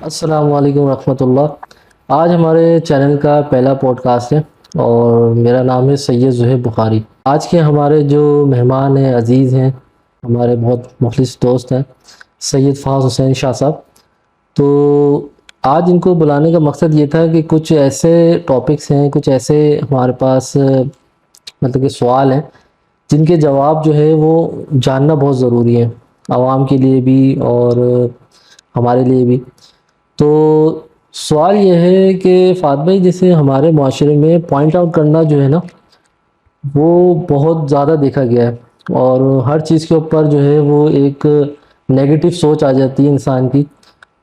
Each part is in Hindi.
अस्सलाम वालेकुम रहमतुल्लाह। आज हमारे चैनल का पहला पॉडकास्ट है और मेरा नाम है सैयद ज़ुहैब बुखारी। आज के हमारे जो मेहमान हैं अज़ीज़ हैं, हमारे बहुत मुखलिस दोस्त हैं, सैयद फ़ाज़ हुसैन शाह साहब। तो आज इनको बुलाने का मकसद ये था कि कुछ ऐसे टॉपिक्स हैं, कुछ ऐसे हमारे पास मतलब कि सवाल हैं जिनके जवाब जो है वो जानना बहुत ज़रूरी है, आवाम के लिए भी और हमारे लिए भी। तो सवाल ये है कि फ़ात भाई, जैसे हमारे माशरे में पॉइंट आउट करना जो है ना, वो बहुत ज़्यादा देखा गया है और हर चीज़ के ऊपर जो है वो एक नेगेटिव सोच आ जाती है इंसान की,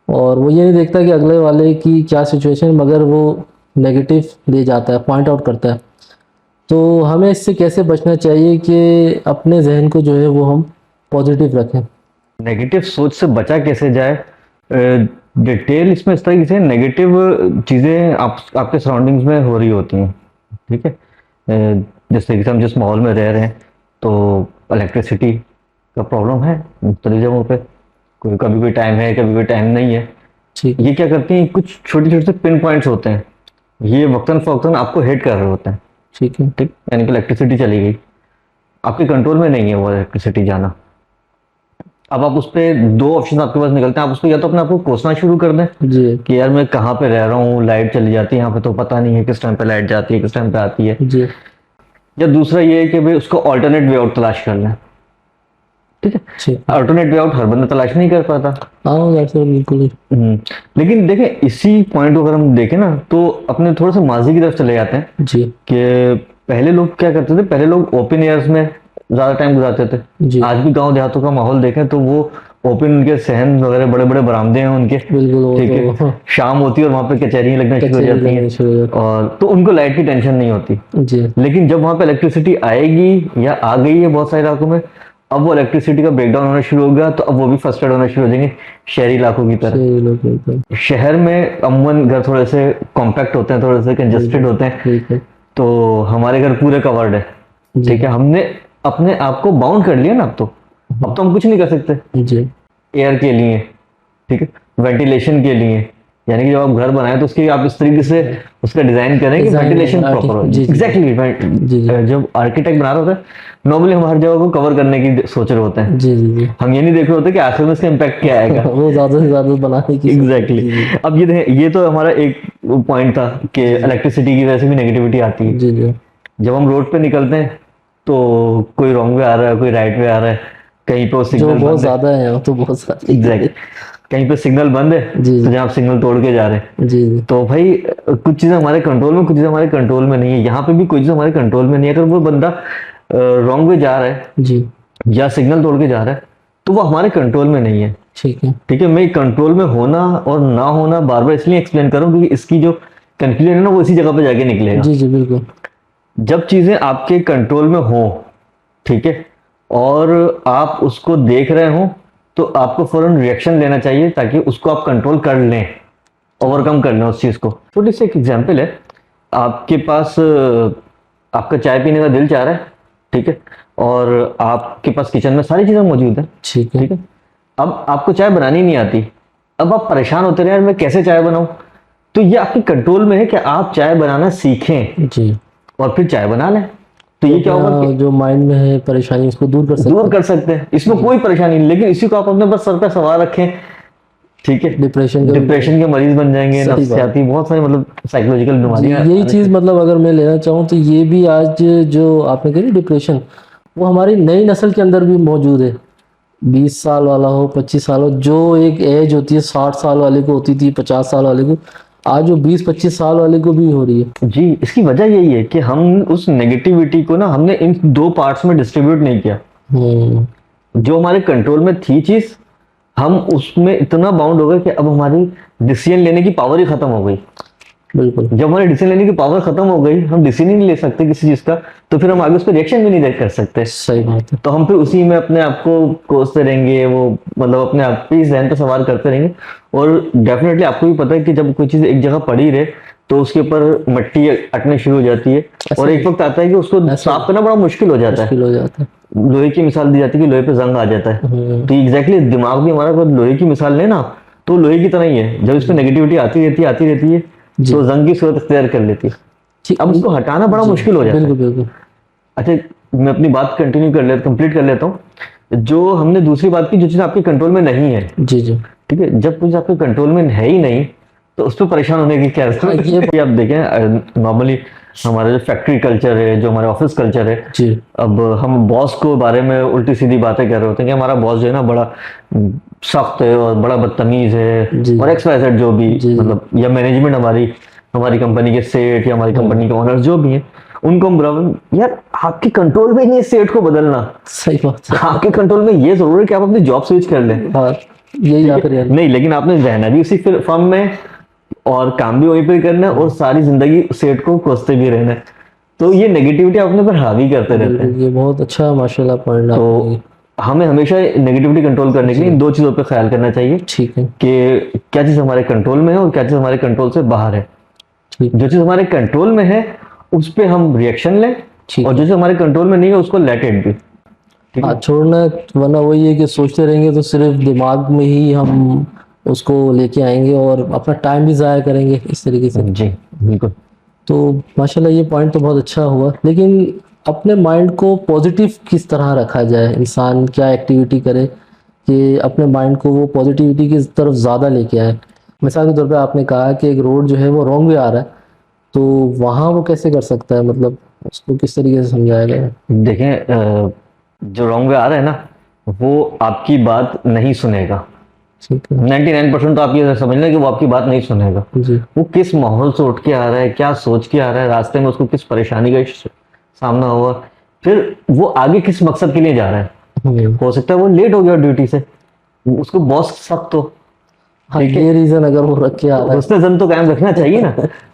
और वो ये नहीं देखता कि अगले वाले की क्या सिचुएशन, मगर वो नेगेटिव ले जाता है, पॉइंट आउट करता है। तो हमें इससे कैसे बचना चाहिए कि अपने जहन को जो है वो हम पॉजिटिव रखें? नेगेटिव सोच से बचा कैसे जाए? डिटेल इसमें इस तरीके से नेगेटिव चीज़ें आपके सराउंडिंग्स में हो रही होती हैं, ठीक है। जिस तरीके से हम जिस माहौल में रह रहे हैं, तो इलेक्ट्रिसिटी का प्रॉब्लम है मुख्तलिफ जगहों पे। कभी कोई टाइम है, कभी कोई टाइम नहीं है। ठीक ये क्या करती हैं, कुछ छोटे छोटे से पिन पॉइंट्स होते हैं, ये वक्तन फ़वक्तन आपको हिट कर रहे होते हैं। ठीक है। ठीक, यानी कि इलेक्ट्रिसिटी चली गई, आपके कंट्रोल में नहीं है वो इलेक्ट्रिसिटी जाना। अब आप उस पे दो ऑप्शन आपके पास निकलते हैं। आप उस पे या तो अपने आप को कोसना शुरू कर दें जी कि यार मैं कहाँ पे रह रहा हूँ, लाइट चली जाती है यहाँ पे तो पता नहीं है किस टाइम पे लाइट जाती है, किस टाइम पे आती है। जी। या दूसरा ये है कि भाई उसको ऑल्टरनेट वे आउट तलाश कर लें, ठीक है। ठीक है। ऑल्टरनेट वे आउट हर बंदा तलाश नहीं कर पाता। हाँ, वैसे बिल्कुल ही। लेकिन देखें, इसी पॉइंट को अगर हम देखें ना, तो अपने थोड़ा सा माजी की तरफ चले जाते हैं जी कि पहले लोग क्या करते थे। पहले लोग ओपन एयर्स में ज्यादा टाइम गुजारते थे। जी। आज भी गांव देहातों का माहौल देखें तो वो ओपन, उनके सहन वगैरह, बड़े बड़े बरामदे हैं उनके, बिल्कुल, वो ठीक है। तो शाम होती है और वहां पे कचहरियां लगना शुरू हो कचहरी जाती हैं, लगनी शुरू हो जाती और तो उनको लाइट की टेंशन नहीं होती। है। जी। लेकिन जब वहां पे इलेक्ट्रिसिटी आएगी या आ गई है बहुत सारे इलाकों में, अब वो इलेक्ट्रिसिटी का ब्रेकडाउन होना शुरू हो गया, तो अब वो भी फ्रस्ट्रेट होना शुरू हो जाएंगे शहरी इलाकों की तरह। सही लोग बिल्कुल। शहर में अमूमन घर थोड़े से कॉम्पैक्ट होते हैं, थोड़े से कंजेस्टेड होते हैं, बिल्कुल। तो हमारे घर पूरे कवर्ड है, जी। ठीक है। हमने अपने आप को बाउंड कर लिया ना। अब तो हम कुछ नहीं कर सकते जी। एयर के लिए, ठीक है, वेंटिलेशन के लिए। यानी कि जब आप घर बनाए तो उसकी आप इस तरीके से उसका डिजाइन करें कि डिजाइन वेंटिलेशन प्रॉपर हो। जी जी एग्जैक्टली। जी जी जब आर्किटेक्ट बना रहा होता है, नॉर्मली हम हर जगह को कवर करने की सोच रहे होते हैं। जी जी जी। हम ये नहीं देख रहे होते कि आखिर में इसका इम्पैक्ट क्या आएगा। वो ज्यादा से ज्यादा बनाने की एग्जैक्टली जी जी अब ये देखें, ये तो हमारा एक पॉइंट था कि इलेक्ट्रिसिटी की वजह से भी नेगेटिविटी आती है। जी जी जब हम रोड पे निकलते हैं तो कोई रॉन्ग वे आ रहा है, कोई राइट वे आ रहा है, कहीं पे जो सिग्नल बहुत बंद है। ज्यादा है, वो तो बहुत ज्यादा। एग्जैक्ट, कहीं पे सिग्नल बंद है जी तो जहाँ आप सिग्नल तोड़ के जा रहे हैं, जी जी तो भाई कुछ चीजें हमारे कंट्रोल में, कुछ चीजें हमारे कंट्रोल में नहीं है। यहाँ पे भी कोई चीज हमारे कंट्रोल में नहीं है। अगर वो बंदा रॉन्ग वे जा रहा है जी। या सिग्नल तोड़ के जा रहा है, तो वो हमारे कंट्रोल में नहीं है, ठीक है। ठीक है। मैं कंट्रोल में होना और ना होना बार बार इसलिए एक्सप्लेन कर रहा हूँ क्योंकि इसकी जो कंक्लूजन है ना, वो इसी जगह पे जाके निकलेगा। जी जी बिल्कुल। जब चीजें आपके कंट्रोल में हो, ठीक है, और आप उसको देख रहे हो, तो आपको फौरन रिएक्शन लेना चाहिए ताकि उसको आप कंट्रोल कर लें, ओवरकम कर लें उस चीज को। छोटी सी एक एग्जांपल है। आपके पास आपका चाय पीने का दिल चाह रहा है, ठीक है, और आपके पास किचन में सारी चीजें मौजूद है, ठीक है। ठीक है। अब आपको चाय बनानी नहीं आती, अब आप परेशान होते रहे यार मैं कैसे चाय बनाऊं। तो ये आपके कंट्रोल में है कि आप चाय बनाना सीखें जी। और फिर चाय बना लें। तो ये क्या होगा कि जो माइंड में है परेशानी, उसको दूर कर सकते दूर हैं। कर सकते हैं, इसमें कोई परेशानी नहीं। लेकिन इसी को आप अपने बस सर पे सवार रखें, ठीक है, डिप्रेशन के मरीज बन जाएंगे, सही बात। नफ्सियाती बहुत सारी मतलब साइकोलॉजिकल जी, बीमारियां यही चीज़ मतलब अगर मैं लेना चाहूँ तो ये भी आज जो आपने कही डिप्रेशन, वो हमारी नई नस्ल के अंदर भी मौजूद है। 20 साल वाला हो, 25 साल हो, जो एक एज होती है 60 साल वाले को होती थी, 50 साल वाले को, आज वो 20-25 साल वाले को भी हो रही है। जी। इसकी वजह यही है कि हम उस नेगेटिविटी को ना हमने इन दो पार्ट्स में डिस्ट्रीब्यूट नहीं किया। हम्म। जो हमारे कंट्रोल में थी चीज, हम उसमें इतना बाउंड हो गए कि अब हमारी डिसीजन लेने की पावर ही खत्म हो गई। बिल्कुल। जब हमारी डिसीजन लेने की पावर खत्म हो गई, हम डिसीजन नहीं ले सकते किसी चीज का, तो फिर हम आगे उस पर रिएक्शन भी नहीं कर सकते। सही बात है। तो हम फिर उसी में अपने आप को कोसते रहेंगे, वो मतलब अपने आप पे जहन पे सवार करते रहेंगे। और डेफिनेटली आपको भी पता है कि जब कोई चीज एक जगह पड़ी रहे तो उसके ऊपर मिट्टी अटने शुरू हो जाती है, और एक वक्त आता है कि उसको साफ करना बड़ा मुश्किल हो जाता है। मुश्किल हो जाता है। लोहे की मिसाल दी जाती है कि लोहे पे जंग आ जाता है। तो एग्जैक्टली दिमाग भी हमारा, अगर लोहे की मिसाल लेना तो लोहे की तरह ही है, जब इस पे नेगेटिविटी आती रहती है जी। तो जंग की सूरत इख्तियार कर लेती है। ठीक। अब उसको हटाना बड़ा जी, मुश्किल हो जाता है। बिल्कुल बिल्कुल। अच्छा, मैं अपनी बात कंप्लीट कर लेता हूँ। जो हमने दूसरी बात की, जो चीज़ आपके कंट्रोल में नहीं है, जी जी। ठीक है, जब कुछ आपके कंट्रोल में है ही नहीं तो उस पर परेशान होने की क्या हाँ जरूरत ये है? आप देखें नॉर्मली हमारा जो फैक्ट्री कल्चर है, जो हमारा ऑफिस कल्चर है, जी अब हम बॉस को बारे में उल्टी सीधी बातें कर रहे होते हैं कि हमारा बॉस जो है ना बड़ा सख्त है और बड़ा बदतमीज है जी और एक्स वाई जेड जो भी, जी। मतलब या मैनेजमेंट हमारी हमारी कंपनी के सेठ या हमारी हाँ कंपनी के ओनर्स जो भी हैं, उनको हम बुरा, यार आपके कंट्रोल में नहीं है सेठ को बदलना। सही बात है। आपके कंट्रोल में ये जरूर है कि आप अपनी जॉब स्विच कर लें, हाँ यही ठीक आखिरी है, है। नहीं लेकिन आपने रहना भी उसी फर्म में और काम भी वहीं पे करना है और सारी जिंदगी सेठ को कोसते भी रहना है, तो ये नेगेटिविटी अपने पर हावी करते रहते बिल्कुल, हैं। ये बहुत अच्छा माशाल्लाह पॉइंट तो आपने ये। हमें हमेशा नेगेटिविटी कंट्रोल करने के लिए इन जी दो चीजों पे ख्याल करना चाहिए ठीक है। कि क्या चीज हमारे कंट्रोल में है और क्या चीज हमारे कंट्रोल से बाहर है। ठीक जो चीज हमारे कंट्रोल में है उस पे हम रिएक्शन लें, और ठीक जो है। चीज हमारे कंट्रोल में नहीं है उसको लेट इट भी, ठीक हाँ है। छोड़ना है, वरना वही है कि सोचते रहेंगे तो सिर्फ दिमाग में ही हम उसको लेके आएंगे और अपना टाइम भी ज़ाया करेंगे इस तरीके से। जी बिल्कुल। तो माशाल्लाह ये पॉइंट तो बहुत अच्छा हुआ, लेकिन अपने माइंड को पॉजिटिव किस तरह रखा जाए? इंसान क्या एक्टिविटी करे कि अपने माइंड को वो पॉजिटिविटी की तरफ ज़्यादा लेके आए? मिसाल के तौर पे आपने कहा कि एक रोड जो है वो रॉन्ग वे आ रहा है, तो वहाँ वो कैसे कर सकता है, मतलब उसको किस तरीके से समझाएगा? देखें जो रॉन्ग वे आ रहा है ना वो आपकी बात नहीं सुनेगा। ठीक है। 99% तो आप ये समझ लें कि वो आपकी बात नहीं सुनेगा। जी वो किस माहौल से उठ के आ रहा है, क्या सोच के आ रहा है, रास्ते में उसको किस परेशानी का सामना हुआ, फिर वो आगे किस मकसद के लिए जा रहा है। हम्म। हो सकता है वो लेट हो गया ड्यूटी से, उसको बॉस सख्त हो, हाँ ठीक है, ये रीज़न अगर वो रख के आ तो रहा उसने जन तो कायम रखना चाहिए ना।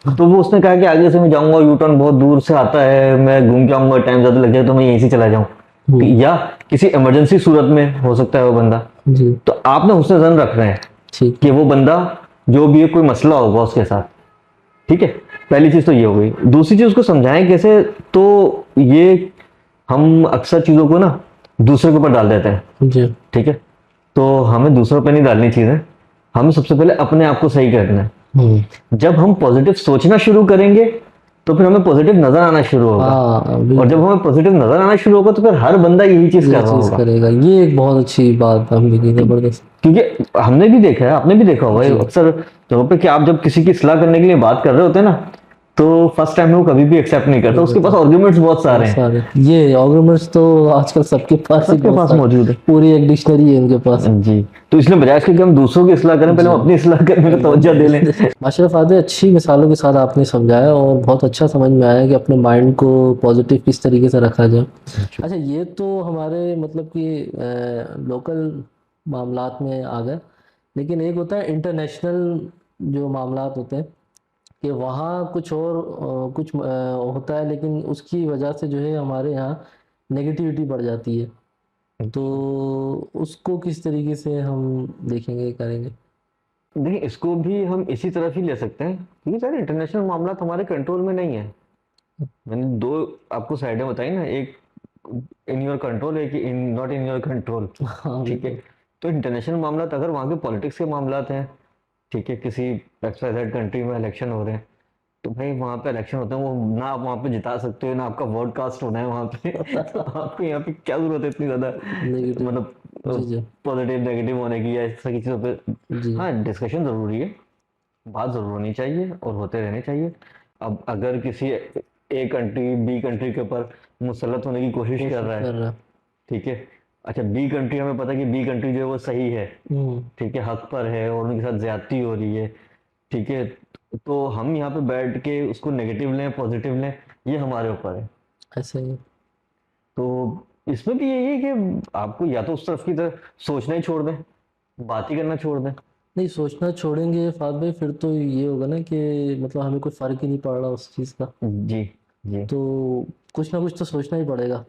तो वो उसने कहा कि आगे से मैं जाऊंगा, यू टर्न बहुत दूर से आता है, मैं घूम के आऊंगा, टाइम ज्यादा लग जाए तो मैं यहीं से चला जाऊं, है। या किसी इमरजेंसी सूरत में हो सकता है वो बंदा। जी तो आपने उसने जन रखना है ठीक कि है। वो बंदा जो भी है कोई मसला होगा उसके साथ, ठीक है। पहली चीज तो ये हो गई। दूसरी चीज उसको समझाएं कैसे, तो ये हम अक्सर चीजों को ना दूसरे के ऊपर डाल देते हैं, जी ठीक है। तो हमें दूसरों पे नहीं डालनी चीजें, हमें सबसे पहले अपने आप को सही करना है। जब हम पॉजिटिव सोचना शुरू करेंगे तो फिर हमें पॉजिटिव नजर आना शुरू होगा, हाँ और जब बिल्कुल। हमें पॉजिटिव नजर आना शुरू होगा तो फिर हर बंदा यही चीज ये कर रहा चीज़ होगा। करेगा, ये एक बहुत अच्छी बात हमने की, ज़बरदस्त। क्योंकि हमने भी देखा है, आपने भी देखा होगा ये जी अक्सर जगहों पे कि आप जब किसी की सलाह करने के लिए बात कर रहे होते हैं ना, तो फर्स्ट टाइम में वो कभी भी एक्सेप्ट नहीं करता, नहीं उसके पास करता। आर्ग्यूमेंट्स बहुत सारे बहुत हैं, सारे ये आर्गुमेंट्स तो आजकल सबके पास ही सबके बहुत पास सारे, मौजूद है। पूरी एक डिक्शनरी है इनके पास। जी, तो इसलिए बजाय इसके कि हम दूसरों की सलाह करें, पहले जी हम अपनी सलाह करने में तवज्जो दे लें। माशाल्लाह फादे, अच्छी मिसालों के साथ आपने समझाया और बहुत अच्छा समझ में आया कि अपने माइंड को पॉजिटिव किस तरीके से रखा जाए। अच्छा ये तो हमारे मतलब कि लोकल मामलात में आ गए, लेकिन एक होता है इंटरनेशनल जो मामलात होते हैं कि वहाँ कुछ और कुछ होता है, लेकिन उसकी वजह से जो है हमारे यहाँ नेगेटिविटी बढ़ जाती है, तो उसको किस तरीके से हम देखेंगे करेंगे? देखिए इसको भी हम इसी तरफ ही ले सकते हैं, क्योंकि सारे इंटरनेशनल मामला हमारे कंट्रोल में नहीं है। मैंने दो आपको साइडें बताई ना, एक इन योर कंट्रोल है कि in not in your control, हाँ ठीक है। बिल्कुल। तो इंटरनेशनल मामला अगर वहाँ के पॉलिटिक्स के मामला हैं, ठीक है, किसी XYZ कंट्री में इलेक्शन हो रहे हैं, तो भाई वहाँ पे इलेक्शन होते हैं, वो ना आप वहाँ पे जिता सकते हो ना आपका वोट कास्ट होना है वहाँ पे। तो आपको यहाँ पे क्या जरूरत है इतनी ज्यादा, नेगेटिव। मतलब जी जी पॉजिटिव नेगेटिव होने की या इस तरह की चीज़ों पे। जी हाँ डिस्कशन जरूरी है, बात जरूर होनी चाहिए और होते रहने चाहिए। अब अगर किसी ए कंट्री बी कंट्री के ऊपर मुसलत होने की कोशिश कर कोशिश रहा है, कर रहा। ठीक है, अच्छा बी कंट्री हमें पता है कि बी कंट्री जो है वो सही है, हम्म। ठीक है, हक पर है और उनके साथ ज्यादती हो रही है, ठीक है, तो हम यहाँ पे बैठ के उसको नेगेटिव लें पॉजिटिव लें, ये हमारे ऊपर है। ऐसा ही है। तो इसमें भी यही है कि आपको या तो उस तरफ की तरफ सोचना ही छोड़ दें, बात ही करना छोड़ दें। नहीं सोचना छोड़ेंगे फाद भाई, फिर तो ये होगा ना कि मतलब हमें कोई फर्क ही नहीं पड़ रहा उस चीज़ का, जी जी। तो कुछ ना कुछ तो सोचना ही पड़ेगा।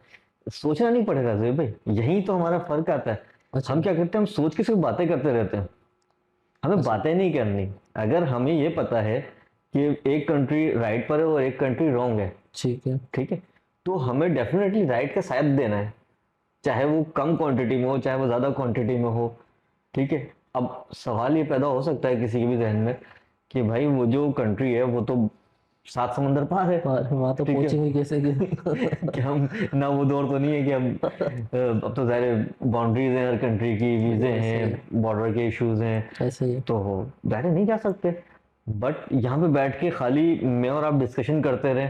सोचना नहीं पड़ेगा जोई भाई, यही तो हमारा फर्क आता है। अच्छा। हम क्या करते हैं, हम सोच के सिर्फ बातें करते रहते हैं, हमें अच्छा बातें नहीं करनी। अगर हमें ये पता है कि एक कंट्री राइट पर है और एक कंट्री रॉन्ग है, ठीक है। ठीक है, तो हमें डेफिनेटली राइट का साथ देना है, चाहे वो कम क्वांटिटी में हो चाहे वो ज़्यादा क्वांटिटी में हो, ठीक है। अब सवाल ये पैदा हो सकता है किसी के भी जहन में कि भाई वो जो कंट्री है वो तो 7 समंदर पार है, और वहाँ तो ठीक है। पहुंचेंगे कैसे कि कि हम ना वो दौर तो नहीं है कि हम अब तो सारे बाउंड्रीज हैं हर कंट्री की, वीजे ऐसे हैं, बॉर्डर के इश्यूज हैं, ऐसे ही। तो डायरेक्ट नहीं जा सकते। बट यहाँ पे बैठ के खाली मैं और आप डिस्कशन करते रहे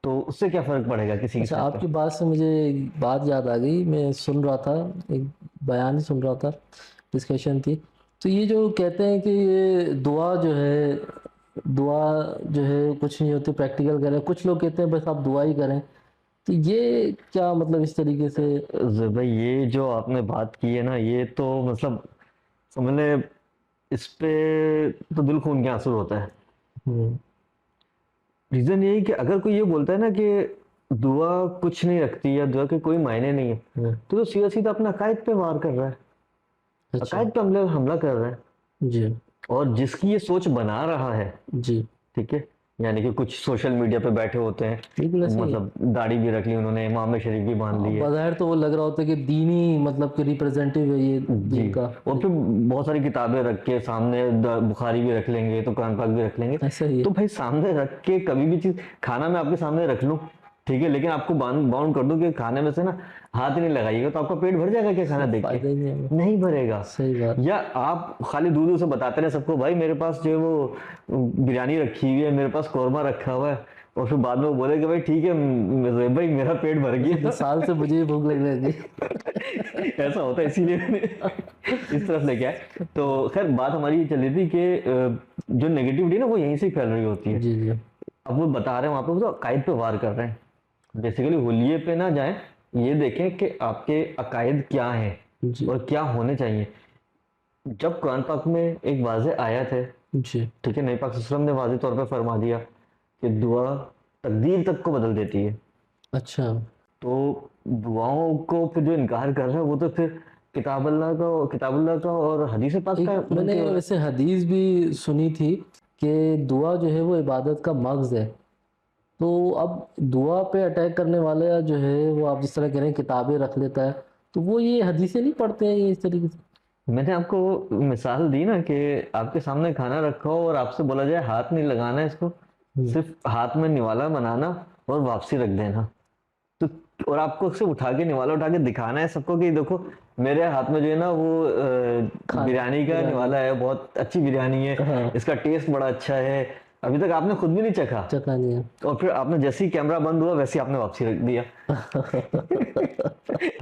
तो उससे क्या फर्क पड़ेगा किसी के अच्छा, सर पे। आपकी बात से मुझे एक बात याद आ गई। मैं सुन रहा था, एक बयान ही सुन रहा था, डिस्कशन थी। तो ये जो कहते हैं कि ये दुआ जो है, दुआ जो है कुछ नहीं होती, प्रैक्टिकल करें। कुछ लोग कहते हैं बस आप दुआ ही करें। तो ये क्या मतलब इस तरीके से? भाई ये जो आपने बात की है ना, ये तो मतलब समझ ले, इस पे तो दिल खून के आंसू होता है। हम्म। रीजन यही कि अगर कोई ये बोलता है ना कि दुआ कुछ नहीं रखती या दुआ के कोई मायने नहीं है, हम्म। तो सीधा सीधा अपना अकायद पे वार कर रहा है, अच्छा। अकायद पे हमला हमला कर रहा है। जी। और जिसकी ये सोच बना रहा है, जी। ठीक है, यानी कि कुछ सोशल मीडिया पे बैठे होते हैं, बिल्कुल ऐसे ही। मतलब दाढ़ी भी रख ली उन्होंने, इमाम शरीफ भी बांध ली है। बज़ाहिर तो वो लग रहा होता है कि दीनी मतलब कि रिप्रेजेंटेटिव है ये जी। दीन का। और फिर बहुत सारी किताबें रख के सामने, बुखारी भी रख लेंगे तो कुरान पाक भी रख लेंगे। ऐसा ही है। तो भाई सामने रख के कभी भी चीज, खाना मैं आपके सामने रख लूं, ठीक है, लेकिन आपको बाउंड कर दूं कि खाने में से ना हाथ ही नहीं लगाइएगा, तो आपका पेट भर जाएगा क्या खाना देख के? फायदा ही नहीं है। नहीं भरेगा। सही बात। या आप खाली दूर दूर से बताते रहे सबको, भाई मेरे पास जो है वो बिरयानी रखी हुई है, मेरे पास कौरमा रखा हुआ है, और फिर बाद में वो बोले कि भाई ठीक है भाई मेरा पेट भर गया। साल से मुझे भी भूख लगने लगी। ऐसा होता है, इसीलिए मैंने इस तरफ लेके आए। तो खैर बात हमारी ये चल रही थी कि जो नेगेटिविटी ना वो यहीं से फैल रही होती है। जी जी। अब वो बता रहे हैं वहां पे, वो तो अकायद पे वार कर रहे हैं। बेसिकली होलिये पे ना जाएं, ये देखें कि आपके अकायद क्या हैं जी। और क्या होने चाहिए। जब कुरान पाक में एक वाज़े आयत है, जी। ठीक है, नबी पाक सल्लल्लाहु अलैहि वसल्लम ने वाज़े तौर पे फरमा दिया कि दुआ तकदीर तक को बदल देती है। अच्छा। तो दुआओं को फिर जो इनकार कर रहा है वो तो फिर किताब अल्लाह का और हदीस पाक का एक मैंने गलती हो रहा वैसे हदीस भी सुनी थी कि दुआ जो है वो इबादत का मग़ज़ है। तो अब दुआ पे अटैक करने वाला जो है वो, आप जिस तरह कह रहे हैं किताबें रख लेता है, तो वो ये हदीसें नहीं पढ़ते हैं ये इस तरीके से? है। मैंने आपको मिसाल दी ना कि आपके सामने खाना रखा हो और आपसे बोला जाए हाथ नहीं लगाना है इसको, हम्म। सिर्फ हाथ में निवाला बनाना और वापसी रख देना। तो और आपको सिर्फ उठा के निवाला उठा के दिखाना है सबको कि देखो मेरे हाथ में जो है ना वो बिरयानी का बिरयानी। निवाला है, बहुत अच्छी बिरयानी है, हाँ। इसका टेस्ट बड़ा अच्छा है, अभी तक आपने खुद भी नहीं चखा। चखा नहीं है। और फिर आपने जैसे ही कैमरा बंद हुआ वैसे ही आपने वापसी रख दिया।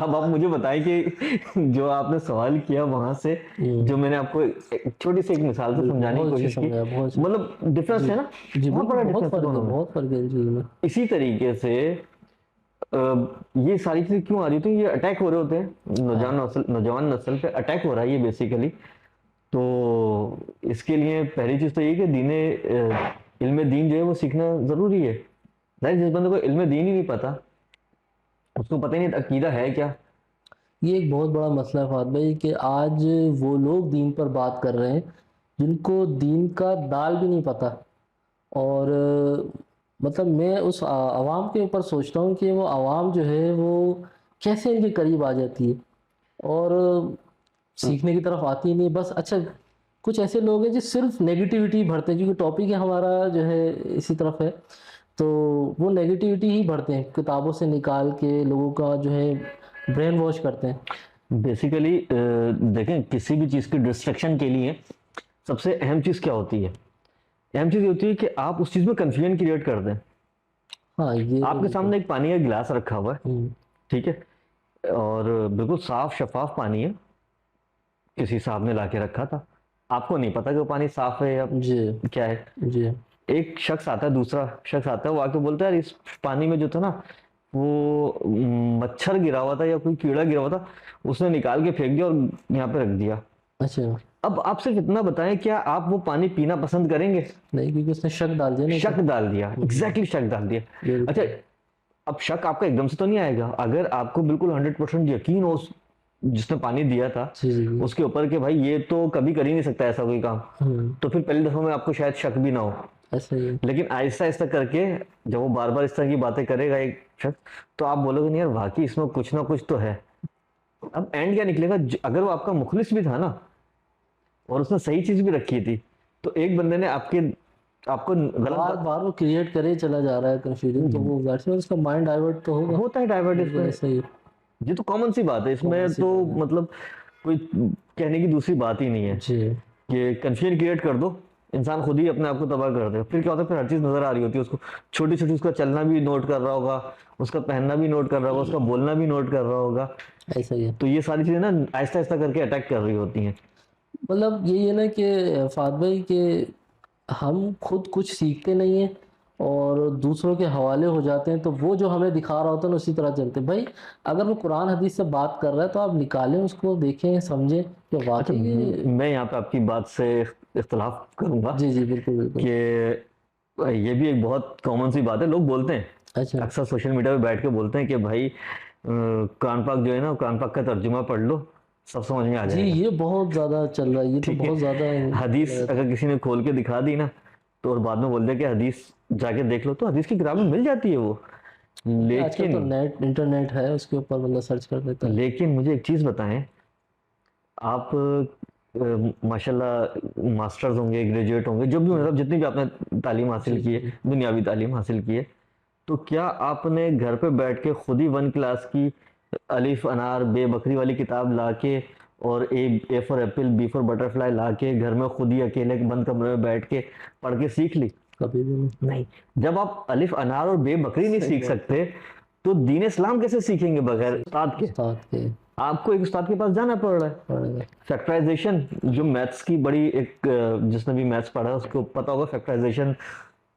अब आप मुझे बताएं कि जो आपने सवाल किया वहां से, जो मैंने आपको एक छोटी सी एक मिसाल से बिल्कुल, समझाने की बहुत अच्छी कोशिश की, समझाया, बहुत अच्छी। मतलब डिफरेंस जी। है ना, जी बहुत बिल्कुल, बड़ा बहुत डिफरेंस है फ़र्क है, दोनों में। बहुत फ़र्क है इन चीज़ों में। इसी तरीके से अ, ये सारी चीजें क्यों आ रही थी, ये अटैक हो रहे होते हैं नौजवान नस्ल पे अटैक हो रहा है ये बेसिकली। तो इसके लिए पहली चीज तो ये कि इल्म दीन जो है वो सीखना जरूरी है। भाई जिस बंदे को इल्म दीन ही नहीं पता, उसको पता ही नहीं अकीदा है क्या। ये एक बहुत बड़ा मसला है फात भाई कि आज वो लोग दीन पर बात कर रहे हैं जिनको दीन का दाल भी नहीं पता। और मतलब मैं उस आवाम के ऊपर सोचता हूँ कि वो आवाम जो है वो कैसे इनके करीब आ जाती है और सीखने की तरफ आती ही नहीं। बस अच्छा, कुछ ऐसे लोग हैं जो सिर्फ नेगेटिविटी भरते हैं, क्योंकि टॉपिक है हमारा जो है इसी तरफ है। तो वो नेगेटिविटी ही भरते हैं, किताबों से निकाल के लोगों का जो है ब्रेन वॉश करते हैं। बेसिकली देखें किसी भी चीज की डिस्ट्रक्शन के लिए सबसे अहम चीज क्या होती है, अहम चीज ये होती है कि आप उस चीज में कंफ्यूजन क्रिएट कर दें। हाँ, ये तो आपके बिल्कुल। सामने एक पानी का गिलास रखा हुआ है, हम्म। ठीक है, और बिल्कुल साफ शफाफ पानी है, किसी साहब ने लाके रखा था, आपको नहीं पता कि वो पानी साफ है या जी। क्या है। जी। एक शख्स आता है, दूसरा शख्स आता है, वो आके बोलता है यार इस पानी में जो था ना वो मच्छर गिरा हुआ था या कोई कीड़ा गिरा हुआ था, उसने निकाल के फेंक दिया और यहाँ पे रख दिया। अच्छा। अब आप सिर्फ इतना बताएं, क्या आप वो पानी पीना पसंद करेंगे? नहीं, क्योंकि उसने शक डाल दिया ना शक कि। डाल दिया, एग्जैक्टली शक डाल दिया। अच्छा, बिल्कुल। अब शक आपका एकदम से तो नहीं आएगा, अगर आपको बिल्कुल 100% यकीन हो जिसने पानी दिया था जी जी जी। उसके ऊपर कि भाई ये तो कभी कर ही नहीं सकता ऐसा कोई काम, तो फिर पहली दफा में आपको शायद शक भी ना हो। ऐसा ही है। लेकिन आहिस्ता आहिस्ता करके जब वो बार बार इस तरह की बातें करेगा एक शख्स, तो आप बोलोगे नहीं यार वाकई इसमें कुछ ना कुछ तो है। अब एंड क्या निकलेगा, अगर वो आपका मुखलिस भी था ना, और उसने सही चीज भी रखी थी, तो एक बंदे ने आपको गलत बार बार वो क्रिएट करे चला जा रहा है कंफ्यूजन, तो वो जाहिर सी बात है उसका माइंड डाइवर्ट तो होगा। होता है डाइवर्ट बिल्कुल इसमें। ऐसा ही है। ये तो कॉमन सी बात है, कौन इसमें सी तो बात है। मतलब कोई कहने की दूसरी बात ही नहीं है। जी कि कंफ्यूजन क्रिएट कर दो, इंसान खुद ही अपने आप को तबाह कर दे। फिर क्या होता है, फिर हर चीज नजर आ रही होती है उसको, छोटी छोटी, उसका चलना भी नोट कर रहा होगा, उसका पहनना भी नोट कर रहा होगा, उसका बोलना भी नोट कर रहा होगा। ऐसा ही है। तो ये सारी चीजें ना आहिस्ता आहिस्ता करके अटैक कर रही होती हैं। मतलब यही है ना कि फात भाई के हम खुद कुछ सीखते नहीं हैं और दूसरों के हवाले हो जाते हैं, तो वो जो हमें दिखा रहा होता है ना उसी तरह चलते हैं। भाई अगर वो कुरान हदीस से बात कर रहा है तो आप निकालें उसको, देखें, समझें कि अच्छा, वाकई ये। मैं यहाँ पे आपकी बात से इख्तलाफ करूंगा जी जी बिल्कुल बिल्कुल। कि ये भी एक बहुत कॉमन सी बात है, लोग बोलते हैं अच्छा। अक्सर सोशल मीडिया पे बैठ के बोलते हैं कि भाई कुरान पाक जो है ना, कुरान पाक का तर्जुमा पढ़ लो, सब समझ में आ जी जाएगा। ये बहुत ज़्यादा चल रहा है, ये तो ठीक है, बहुत ज़्यादा हदीस चला जाता अगर किसी ने खोल के दिखा दी ना, तो और बाद में बोल दिया कि हदीस जाके देख लो, तो हदीस की किताब में मिल जाती है वो। है। आजकल तो लेकिन नेट इंटरनेट है, उसके ऊपर बंदा सर्च कर देता है। लेकिन मुझे एक चीज बताएं, आप माशाल्लाह मास्टर्स होंगे, ग्रेजुएट होंगे, जो भी मतलब जितनी भी आपने तालीम जी हासिल की जी है, जी। दुनियावी तालीम हासिल की है, तो क्या आपने घर पे बैठ के खुद ही वन क्लास की अलिफ अनार बे बकरी वाली किताब लाके, और A for apple B for butterfly लाके घर में खुद ही अकेले बंद कमरे में बैठ के पढ़ के सीख ली? कभी भी नहीं। नहीं। जब आप अलिफ अनार और बे बकरी नहीं सही सीख बात है। सकते, तो दीन इस्लाम कैसे सीखेंगे बगैर सही। उस्ताद के? उस्ताद के आपको एक उस्ताद के पास जाना पड़ रहा है। पड़ेगा। फैक्टराइजेशन, जो मैथ्स की बड़ी एक जिसने भी मैथ्स पढ़ा है उसको पता होगा, फैक्टराइजेशन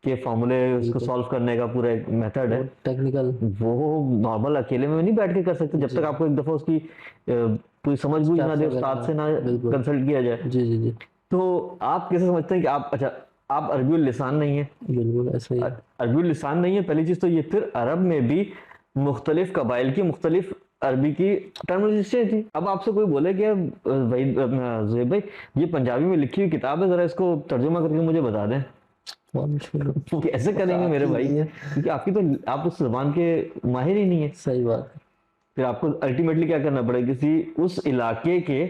के फॉर्मूले, उसको बिल्कुल। सॉल्व करने का पूरा एक मेथड है। बहुत टेक्निकल। वो नॉर्मल अकेले में नहीं बैठ के कर सकते, जब जी। तक आपको एक दफा उसकी पूरी समझ बूझ ना स्टेप्स दे, वगैरह उस्ताद ना। से ना बिल्कुल। कंसल्ट किया जाए। जी जी जी। तो आप कैसे समझते हैं कि आप, अच्छा, आप अरबी लिसान नहीं है? बिल्कुल ऐसा ही है। अरबी लिसान नहीं है, पहली चीज तो ये। फिर अरब में भी मुख्तलिफ कबाइल की मुख्तलिफ अरबी की टर्मिनोलॉजी थी। अब आपसे कोई बोले कि भाई ज़ुहैब भाई, ये पंजाबी में लिखी हुई किताब है, जरा इसको तर्जुमा करके मुझे बता दें, बहुत मुश्किल है। वो कैसे पता करेंगे मेरे आती भाई? नहीं है। क्योंकि आपकी तो, आप उस जबान के माहिर ही नहीं है। सही बात है। फिर आपको अल्टीमेटली क्या करना पड़ेगा, किसी उस इलाके के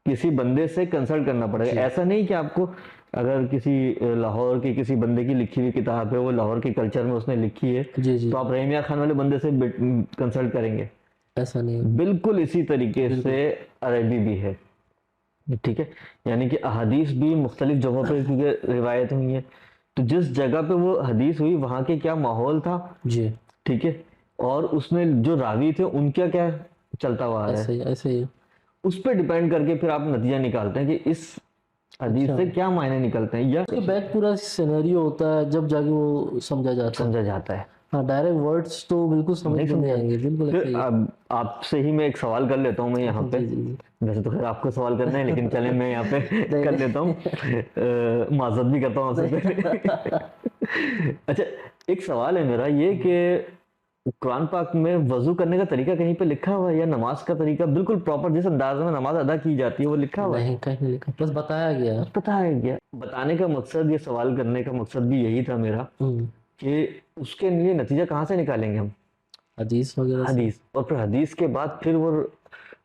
किसी बंदे से कंसल्ट करना पड़ेगा। जी ऐसा नहीं कि आपको, अगर किसी लाहौर के किसी बंदे की लिखी हुई किताब है, वो लाहौर के कल्चर में उसने लिखी है, जी जी। तो आप रहीम खान वाले बंदे से कंसल्ट करेंगे? ऐसा नहीं है। बिल्कुल इसी तरीके बिल्कुल। से अरबी भी है। ठीक है, यानी कि अहादीस भी मुख्तलिफ जगहों पर क्योंकि रिवायत हुई है, तो जिस जगह पे वो हदीस हुई वहां के क्या माहौल था, जी ठीक है, और उसमें जो रावी थे उनका क्या चलता हुआ आ रहा ऐसे है, ही ऐसे ही है। उस पर डिपेंड करके फिर आप नतीजा निकालते हैं कि इस हदीस अच्छा। से क्या मायने निकलते हैं, या उसके बैक पूरा सिनेरियो होता है, जब जाके वो समझा जाता है। समझा जाता है। हाँ डायरेक्ट वर्ड्स तो बिल्कुल समझ नहीं में नहीं समझा? आएंगे, बिल्कुल ऐसे फिर ही है। अब आपसे ही मैं एक सवाल कर लेता हूँ मैं यहाँ पे। जी जी जी। वैसे तो खैर आपको सवाल करना है, लेकिन चले मैं यहाँ पे नहीं कर लेता हूँ, माजरत भी करता हूँ आपसे पहले। नहीं। अच्छा, एक सवाल है मेरा ये कि कुरान पाक में वजू करने का तरीका कहीं पे लिखा हुआ है, या नमाज का तरीका बिल्कुल प्रॉपर जिस अंदाज में नमाज अदा की जाती है वो लिखा हुआ है? नहीं कहीं नहीं लिखा, बस बताया गया है। पता है क्या बताने का मकसद, ये सवाल करने का मकसद भी यही था मेरा, हम्म। कि उसके लिए नतीजा कहाँ से निकालेंगे हम? हदीस वगैरह से। हदीस, और फिर हदीस के बाद फिर वो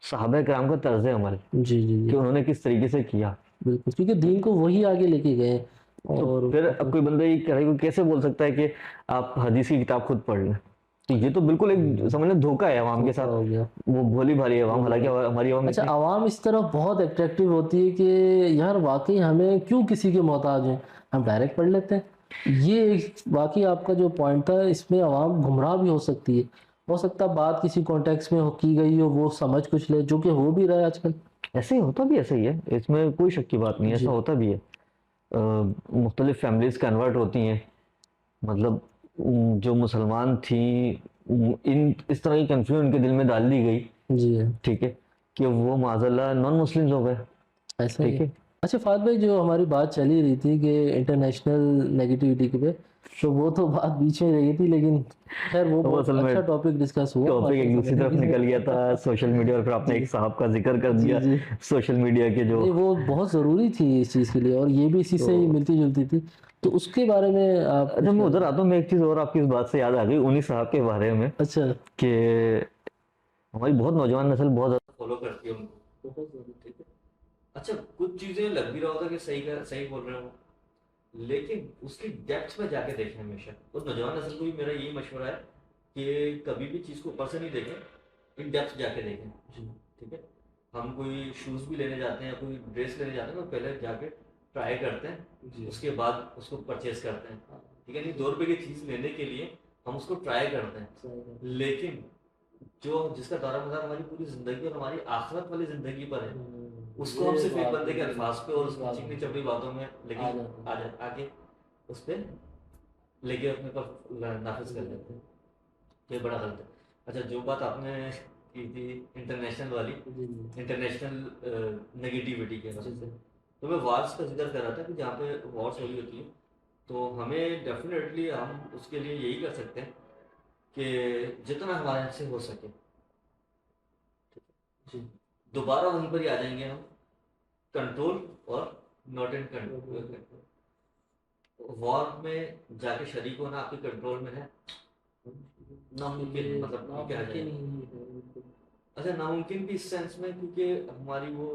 सहाबा कराम का तर्ज अमल, जी जी कि जी। उन्होंने किस तरीके से किया। बिल्कुल, क्योंकि दीन को वही आगे लेके गए। तो और फिर अब कोई बंदा ये कहे, कोई कैसे बोल सकता है कि आप हदीस की किताब खुद पढ़ लें? तो ये तो बिल्कुल एक समझ लें धोखा है अवाम के धोखा साथ। हो गया। वो भोली भाली अवाम, हालांकि हमारी अवाम अच्छा, इतनी, आवाम इस तरफ बहुत अट्रैक्टिव होती है कि यार वाकई हमें क्यों किसी के मोहताज हैं, हम डायरेक्ट पढ़ लेते हैं। ये एक वाकई आपका जो पॉइंट था, इसमें आवाम गुमराह भी हो सकती है। हो सकता है बात किसी कॉन्टेक्स्ट में की गई हो, वो समझ कुछ ले, जो कि हो भी रहा है आजकल। ऐसे ही होता भी ऐसे ही है, इसमें कोई शक की बात नहीं है, ऐसा जी होता भी है। मुख्तलिफ फैमिलीज कन्वर्ट होती हैं, मतलब जो मुसलमान थी, इन इस तरह की कंफ्यूजन उनके दिल में डाल दी गई, जी है। ठीक है, कि वो माज़ल्लाह नॉन मुस्लिम्स हो गए। ऐसा ही ठीक है। है, अच्छा फात भाई, जो हमारी बात चली रही थी कि इंटरनेशनल नेगेटिविटी के पे, तो वो तो बात बीच में रही थी, लेकिन खैर वो तो वो बहुत असल में अच्छा टॉपिक डिस्कस हुआ टॉपिक बाकी एक दूसरी तरफ समझने निकल गया था, सोशल मीडिया, और फिर आपने जी एक साहब का जिक्र कर जी दिया जी। सोशल मीडिया के जो, नहीं वो बहुत ज़रूरी थी इस चीज़ के लिए, और ये भी इसी से ही तो मिलती जुलती थी, तो उसके बारे में आप अच्छा, कुछ मैं उधर आता हूँ। मैं एक चीज और आपकी इस बात से याद आ गई उन्हीं साहब के बारे में, अच्छा। कि हमारी बहुत नौजवान नस्ल बहुत ज्यादा फॉलो करती है उनको, बहुत ज्यादा, ठीक है। अच्छा, कुछ चीजें लग भी रहा होता कि सही बोल रहे हो, लेकिन उसकी डेप्थ में जाके देखें हमेशा। और नौजवान नस्ल को भी मेरा यही मशवरा है कि कभी भी चीज को ऊपर से नहीं देखें, इन डेप्थ जाके देखें। ठीक है, हम कोई शूज भी लेने जाते हैं या कोई ड्रेस लेने जाते हैं तो पहले जाके ट्राई करते हैं, उसके बाद उसको परचेज करते हैं। ठीक है, नहीं 2 रुपए की चीज लेने के लिए हम उसको ट्राई करते हैं, लेकिन जो जिसका दारा मदार हमारी पूरी जिंदगी और हमारी आखिरत वाली जिंदगी पर है, उसको हम सिर्फ एक बंदे के अल्फाज पे और उसकी चिकनी चपड़ी बातों में लेकिन आगे उस पर लेके अपने पर नाफिज कर लेते हैं। ये बड़ा गलत है। अच्छा, जो बात आपने की थी इंटरनेशनल वाली, इंटरनेशनल नेगेटिविटी के वजह से, तो मैं वॉर्स का जिक्र कर रहा था कि जहाँ पे वॉर्स हो रही होती है तो हमें डेफिनेटली हम उसके लिए यही कर सकते हैं कि जितना हमारे से हो सके जी दोबारा वहीं पर ही आ जाएंगे हम, कंट्रोल और नॉट इन कंट्रोल। वॉर में जाके शरीक होना आपके कंट्रोल में है नामुमकिन, मतलब क्या है। अच्छा, नामुमकिन भी इस सेंस में क्योंकि हमारी वो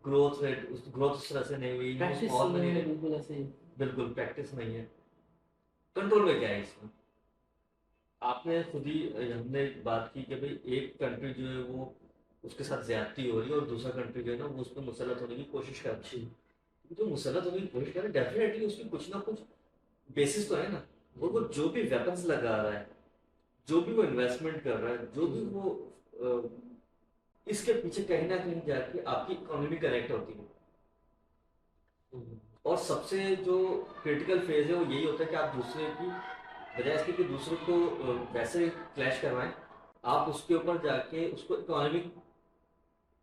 ग्रोथ उस तरह से नहीं हुई, माहौल में नहीं, बिल्कुल ऐसे ही, बिल्कुल प्रैक्टिस नहीं है। कंट्रोल में क्या है इसमें, आपने खुद ही हमने बात की कि भाई एक कंट्री जो है वो उसके साथ ज्यादती हो रही है और दूसरा कंट्री जो है ना वो उस पर मुसलत होने की कोशिश कर रही है। जो मुसलत होने की कोशिश कर रहा है डेफिनेटली उसकी कुछ ना कुछ बेसिस तो है ना। वो जो भी वेपन्स लगा रहा है, जो भी वो इन्वेस्टमेंट कर रहा है, जो भी वो इसके पीछे कहीं ना कहीं जाके आपकी इकोनॉमी कनेक्ट होती है। और सबसे जो क्रिटिकल फेज है वो यही होता है कि आप दूसरे की बजाय इसके कि दूसरे को वैसे क्लैश करवाएं, आप उसके ऊपर जाके उसको इकोनॉमिक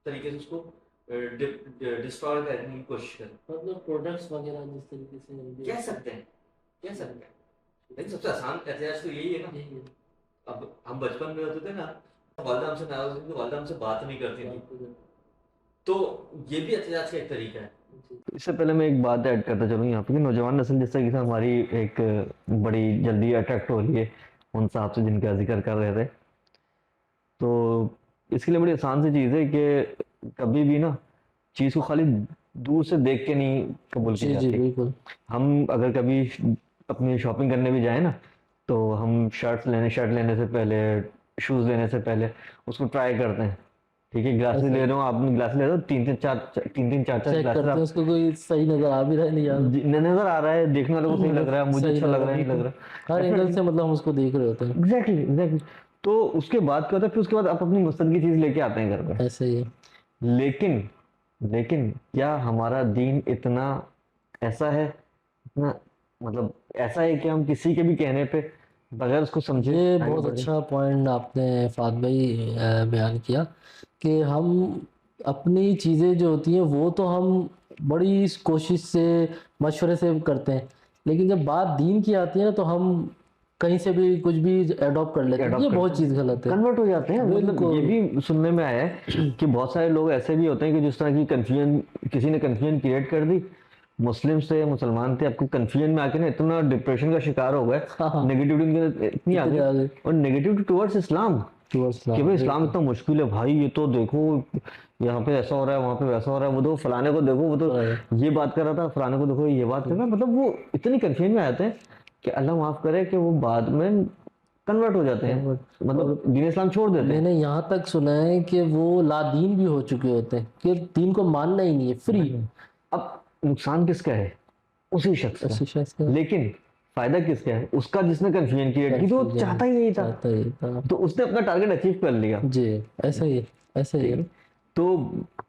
तरीके से उसको डिस्ट्रॉय करने की कोशिश करें, मतलब प्रोडक्ट्स वगैरह जिस तरीके से कह सकते हैं। लेकिन सबसे आसान एहतियात तो यही है ना। अब हम बचपन में होते थे ना, वालदा हमसे नाराज होती थी, वालदा हमसे बात नहीं करती थी, तो ये भी एहतियात का एक तरीका है। इससे पहले मैं एक बात ऐड करता चलूँ यहाँ पे कि नौजवान नस्ल जिस तरीके से हमारी एक बड़ी जल्दी अट्रैक्ट हो रही है उन साहब से जिनका जिक्र कर रहे थे, तो इसके लिए बड़ी आसान सी चीज़ है कि कभी भी ना चीज़ को खाली दूर से देख के नहीं कबूल की जाती। बिल्कुल। हम अगर कभी अपनी शॉपिंग करने भी जाए ना तो हम शर्ट लेने से पहले, शूज़ लेने से पहले उसको ट्राई करते हैं। ठीक है, ग्लासेस ले रहे हो, आपने ग्लासेस ले रहे हो, तीन तीन चार चेक ग्लासेस करते हैं आप उसको, कोई सही नजर आ भी रहा है नहीं यार, नजर आ रहा है, देखने वालों को सही लग रहा है, मुझे सही अच्छा लग रहा है, नहीं लग बिल्कुल। रहा। हर एंगल से मतलब हम उसको देख रहे होते हैं। Exactly exactly. तो उसके बाद क्या होता है, फिर उसके बाद आप अपनी मकसद की चीज लेके आते हैं घर पे। ऐसे ही है। लेकिन लेकिन क्या हमारा दीन इतना ऐसा है, इतना मतलब ऐसा है कि हम किसी के भी कहने पे बगैर उसको समझे ये आगे बहुत बढ़ जाए? अच्छा पॉइंट आपने फात भाई बयान किया कि हम अपनी चीज़ें जो होती हैं वो तो हम बड़ी कोशिश से मशवरे से करते हैं, लेकिन जब बात दीन की आती है ना तो हम कहीं से भी कुछ भी अडॉप्ट कर लेते हैं। ये बहुत चीज़ गलत है, कन्वर्ट हो जाते हैं। मतलब बिल्कुल। ये भी सुनने में आया है कि बहुत सारे लोग ऐसे भी होते हैं कि जिस तरह की कंफ्यूजन, किसी ने कंफ्यूजन क्रिएट कर दी, मुस्लिम से मुसलमान थे, आपको कंफ्यूजन में आके ना इतना डिप्रेशन का शिकार हो गए, हाँ। नेगेटिविटी उनके इतनी आ गई, और नेगेटिविटी टुवर्ड्स इस्लाम कि भाई इस्लाम इतना मुश्किल है भाई, ये तो देखो यहाँ पे ऐसा हो रहा है, वहां पे वैसा हो रहा है, वो तो फलाने को देखो, वो तो ये बात कर रहा था, फलाने को देखो ये बात कर रहा है। मतलब वो इतनी कंफ्यूजन में आ जाते हैं कि अल्लाह माफ करे कि वो बाद में कन्वर्ट हो जाते हैं, मतलब दीन इस्लाम छोड़ देते हैं। मैंने यहाँ तक सुना है कि वो लादीन भी हो चुके होते हैं कि दीन को मानना ही नहीं है, फ्री। अब नुकसान किसका है? उसी शख्स उसी शख्स का। का। लेकिन फायदा किसका है? उसका जिसने कंफ्यूजन क्रिएट की, तो वो चाहता ही नहीं था, चाहता ही था। तो उसने अपना टारगेट अचीव कर लिया। जी, ऐसा ही है, ऐसा ही है। तो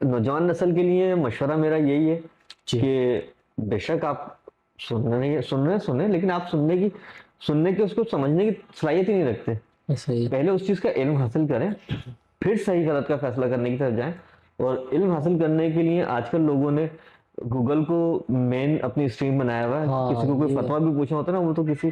नौजवान नस्ल के लिए मशवरा मेरा यही है जी। कि बेशक आप सुने, लेकिन आप सुनने के उसको समझने की सलाहियत ही नहीं रखते। ऐसा ही है। पहले उस चीज का इल्म हासिल करें, फिर सही गलत का फैसला करने की तरफ जाएं। और इल्म हासिल करने के लिए आजकल लोगों ने गूगल को मेन अपनी स्ट्रीम बनाया हुआ है। हाँ, किसी को कोई ये फतवा भी पूछना होता है ना, वो तो किसी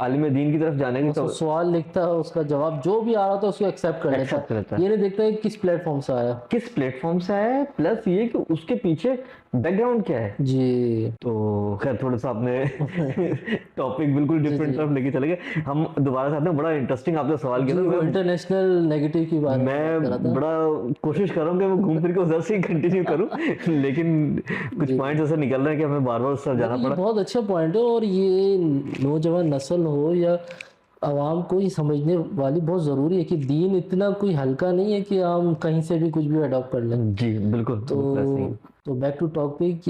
आलिम दीन की तरफ जाने की उसको सवाल लिखता है, उसका जवाब जो भी आ रहा था उसको एक्सेप्ट कर Accept कर लेता लेता है। है। ये नहीं देखता है कि किस प्लेटफॉर्म से आया। किस प्लेटफॉर्म से आया है, प्लस ये कि उसके पीछे बैकग्राउंड क्या है। जी। तो खैर थोड़ा सा आपने टॉपिक बिल्कुल जी डिफरेंट जी तरफ लेके चले गए। हम दोबारा से आते हैं, बड़ा इंटरेस्टिंग आपने सवाल किया जी, था। वो इंटरनेशनल नेगेटिव के बारे में बात कर रहा मैं था। बड़ा कोशिश कर रहा हूँ कि मैं घूम फिर के उधर से ही कंटिन्यू करूँ, लेकिन कुछ जी पॉइंट्स ऐसे निकल रहे हैं कि हमें बार बार उस तरफ जाना नहीं, ये पड़ा। बहुत अच्छा पॉइंट है, और ये नौजवान नस्ल हो या आवाम को ये समझने वाली बहुत ज़रूरी है कि दीन इतना कोई हल्का नहीं है कि हम कहीं से भी कुछ भी अडॉप्ट कर लें। जी बिल्कुल बिल्कुल ऐसे ही तो है। तो बैक टू टॉपिक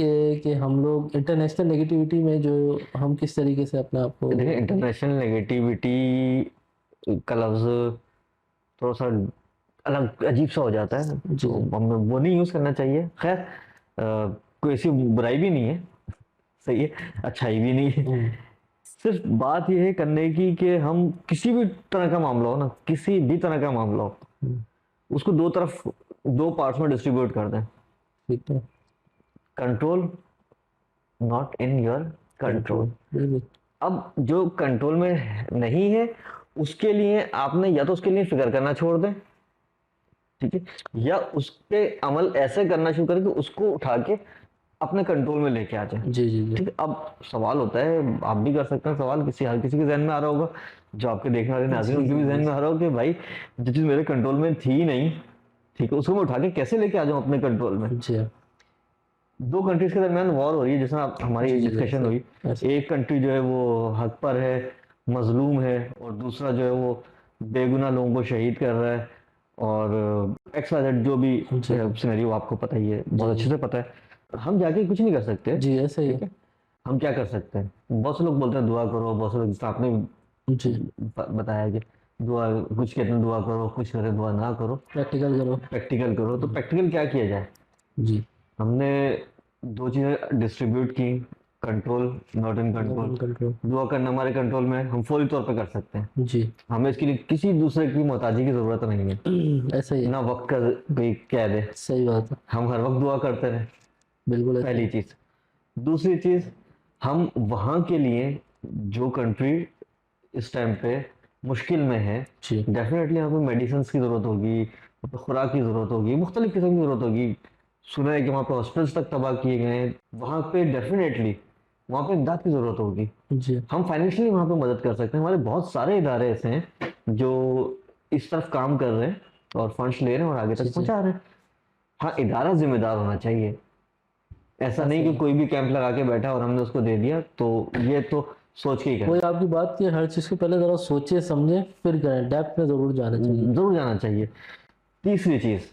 कि हम लोग इंटरनेशनल नेगेटिविटी में जो हम किस तरीके से अपने आप को। देखिए इंटरनेशनल नेगेटिविटी का लफ्ज थोड़ा सा अलग अजीब सा हो जाता है, जी तो हमें वो नहीं यूज करना चाहिए। खैर कोई ऐसी बुराई भी नहीं है, सही है, अच्छाई भी नहीं है। हम्म, सिर्फ बात यह है करने की कि हम किसी भी तरह का मामला हो ना, किसी भी तरह का मामला हो, हम्म, उसको दो तरफ, दो पार्ट्स में डिस्ट्रीब्यूट कर दें। ठीक है। Control not in your control, control. बिल्कुल। अब जो कंट्रोल में नहीं है उसके लिए आपने या तो उसके लिए फिक्र करना छोड़ दें, ठीक है, या उसके अमल ऐसे करना शुरू करें कि उसको उठा के अपने कंट्रोल में लेके आ जाए। जी जी जी ठीक है, अब सवाल होता है, आप भी कर सकते हैं सवाल, हर किसी के जहन में आ रहा होगा, जो आपके देखने वाले नाज़रीन जी उनके भी जी जहन में आ रहा होगा कि भाई जो चीज मेरे कंट्रोल में थी ही नहीं, ठीक है, उसको मैं उठा के कैसे लेके आ जाऊं अपने कंट्रोल में। जी दो कंट्रीज के दरमियान वॉर हो रही है, जैसे हमारी जी जी जी, डिस्कशन हुई। ऐसे एक कंट्री जो है वो हक पर है, मजलूम है, और दूसरा जो है वो बेगुनाह लोगों को शहीद कर रहा है, और एक्स वाई जेड जो भी जी सिनेरियो आपको पता ही है, बहुत जी अच्छे से पता है। हम जाके कुछ नहीं कर सकते, जी, ऐसे ही ठीक है। हम क्या कर सकते हैं, बहुत से लोग बोलते हैं दुआ करो, बहुत से लोग, जैसे आपने जी। बताया कि दुआ, कुछ कहते हैं दुआ करो, कुछ कहते हैं दुआ ना करो, प्रैक्टिकल करो। प्रैक्टिकल करो। तो प्रैक्टिकल क्या किया जाए, जी। हमने दो चीजें डिस्ट्रीब्यूट की, control not in control. Control. दुआ करना हमारे कंट्रोल में है, हम फौरी तौर पे कर सकते हैं, जी। हमें इसके लिए किसी दूसरे की मोहताजी की जरूरत नहीं है, ऐसा ही है। ना वक्त का कोई कह दे, सही बात है। हम हर वक्त दुआ करते रहे, बिल्कुल ऐसा पहली ही। चीज। दूसरी चीज, हम वहां के लिए जो कंट्री इस टाइम पे मुश्किल में है, जी डेफिनेटली यहाँ पे मेडिसिन की जरूरत होगी, वहाँ पे खुराक की जरूरत होगी, मुख्तलिफ किस्म की जरूरत होगी। सुना है कि वहाँ पे हॉस्पिटल्स तक तबाह किए गए हैं, वहाँ पे डेफिनेटली वहाँ पे इमदाद की जरूरत होगी। जी हम फाइनेंशियली वहाँ पे मदद कर सकते हैं, हमारे बहुत सारे इदारे ऐसे हैं जो इस तरफ काम कर रहे हैं और फंड्स ले रहे हैं और आगे जी तक जी, पहुंचा रहे हैं। हाँ, इदारा जिम्मेदार होना चाहिए, ऐसा नहीं ऐसे कि ही। कोई भी कैंप लगा के बैठा और हमने उसको दे दिया, तो ये तो सोच के ही कोई करना, आपकी बात की हर चीज़ को पहले ज़रा सोचे समझे फिर करें, डेप्थ में ज़रूर जाना चाहिए। जरूर जाना चाहिए। तीसरी चीज,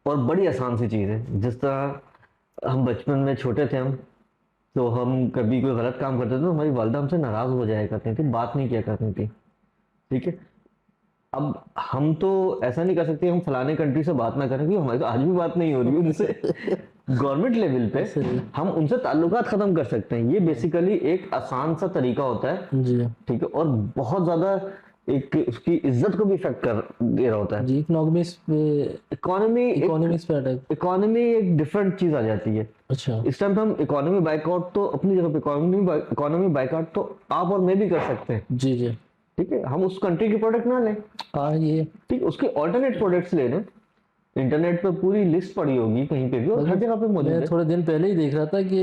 और बड़ी आसान सी चीज है, जिस तरह हम बचपन में छोटे थे, हम तो हम कभी कोई गलत काम करते थे तो हमारी वालदा हमसे नाराज हो जाया करती थी, बात नहीं किया करती थी, ठीक है। अब हम तो ऐसा नहीं कर सकते हम फलाने कंट्री से बात ना करें, क्योंकि हमारी तो आज भी बात नहीं हो रही है उनसे। गवर्नमेंट लेवल पे ऐसे ही। हम उनसे ताल्लुकात खत्म कर सकते हैं, ये बेसिकली एक आसान सा तरीका होता है, जी ठीक है, और बहुत ज्यादा एक उसकी इज्जत को भी इफेक्ट कर दे रहा होता है। जी, इकोनॉमिक्स पे। इकोनॉमी इकोनॉमिक्स पे अटैक। इकोनॉमी एक डिफरेंट चीज आ जाती है। अच्छा। इस टाइम पे हम इकोनॉमी बाइकआउट तो अपनी जगह पे, इकोनॉमी बाइकआउट तो आप और मैं भी कर सकते हैं, जी जी। ठीक है। हम उस कंट्री के प्रोडक्ट ना लें, हाँ ये ठीक, उसके ऑल्टरनेट प्रोडक्ट्स ले लें। इंटरनेट पे पूरी लिस्ट पड़ी होगी कहीं पे भी, और हर जगह पे मौजूद मैं है। थोड़े दिन पहले ही देख रहा था कि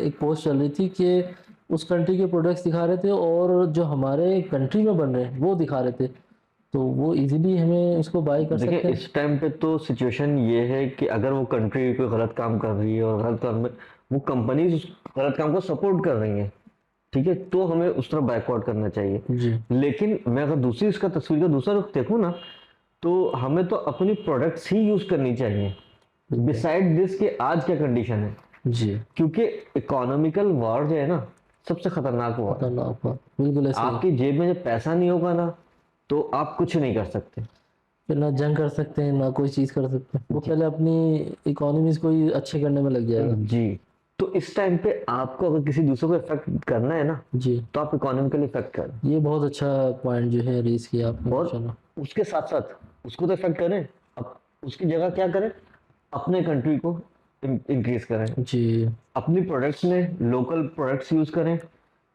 एक पोस्ट चल रही थी कि उस कंट्री के प्रोडक्ट्स दिखा रहे थे और जो हमारे कंट्री में बन रहे हैं वो दिखा रहे थे, तो वो इजीली हमें उसको बाय कर देखिए सकते हैं। इस टाइम पे तो सिचुएशन ये है कि अगर वो कंट्री कोई गलत काम कर रही है और गलत काम में वो कंपनीज उस गलत काम को सपोर्ट कर रही हैं, ठीक है, तो हमें उस तरफ बैकआउट करना चाहिए। जी लेकिन मैं अगर दूसरी इसका तस्वीर का दूसरा रुख देखूं ना, तो हमें तो अपनी प्रोडक्ट्स ही यूज करनी चाहिए, बिसाइड दिस कि आज क्या कंडीशन है। जी। क्योंकि इकोनॉमिकल वॉर जो है ना, सबसे खतरनाक वॉर है। खतरनाक बात, बिल्कुल ऐसे ही। आपकी जेब में जब पैसा नहीं होगा ना, तो आप कुछ नहीं कर सकते। फिर ना जंग कर सकते हैं ना कोई चीज़ कर सकते हैं, वो पहले अपनी इकोनॉमीज को ही अच्छे करने में लग जाएगा। जी, तो इस टाइम पे आपको अगर किसी दूसरे को इफेक्ट करना है ना, जी, तो आप इकोनॉमिकली इफेक्ट करें, ये बहुत अच्छा पॉइंट जो है रेस किया आपने, और माशाल्लाह। उसके साथ साथ उसको तो इफेक्ट करें, अब उसकी जगह क्या करें, अपने कंट्री को इंक्रीज करें, जी अपनी प्रोडक्ट्स में लोकल प्रोडक्ट्स यूज करें